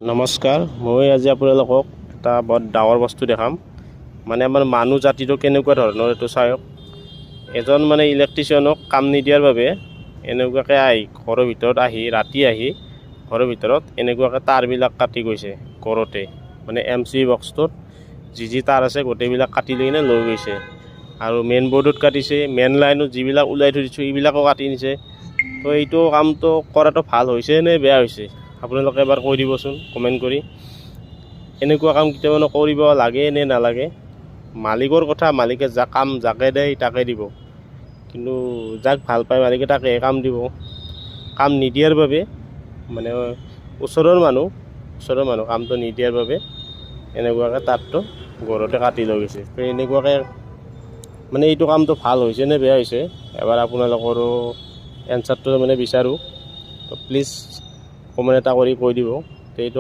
নমস্কাৰ, মই আজি আপোনালোকক এটা বৰ ডাঙৰ বস্তু দেখাম। মানে আমাৰ মানুহ জাতিটো কেনেকুৱা ধৰণৰ এইটো চাওক। এজন মানে ইলেক্ট্ৰিচিয়ানক কাম নিদিয়াৰ বাবে এনেকুৱাকৈ ঘৰৰ ভিতৰত ৰাতি আহি ঘৰৰ ভিতৰত এনেকুৱাকৈ তাঁৰবিলাক কাটি গৈছে ঘৰতে। মানে MC বক্সটোত যি তাঁৰ আছে গোটেইবিলাক কাটি লৈ কিনে লৈ গৈছে। আৰু মেইন বৰ্ডত কাটিছে, মেইন লাইনত যিবিলাক ওলাই থৈ দিছোঁ এইবিলাকো কাটি নিছে। তো এইটো কামটো কৰাটো ভাল হৈছে নে বেয়া হৈছে আপোনালোকে এবাৰ কৈ দিবচোন কমেণ্ট কৰি। এনেকুৱা কাম কেতিয়াবা কৰিব লাগে নে নালাগে? মালিকৰ কথা, মালিকে যাকে দেয় তাকে দিব, কিন্তু যাক ভাল পায় মালিকে তাকে কাম দিব। কাম নিদিয়াৰ বাবে মানে ওচৰৰ মানুহ কামটো নিদিয়াৰ বাবে এনেকুৱাকৈ তাঁৰটো ঘৰতে কাটি লৈ গৈছে। তো এনেকুৱাকৈ মানে এইটো কামটো ভাল হৈছে নে বেয়া হৈছে এবাৰ আপোনালোকৰো এনচাৰটো মানে বিচাৰোঁ। তো প্লিজ কমেণ্ট এটা কৰি কৈ দিব। তো এইটো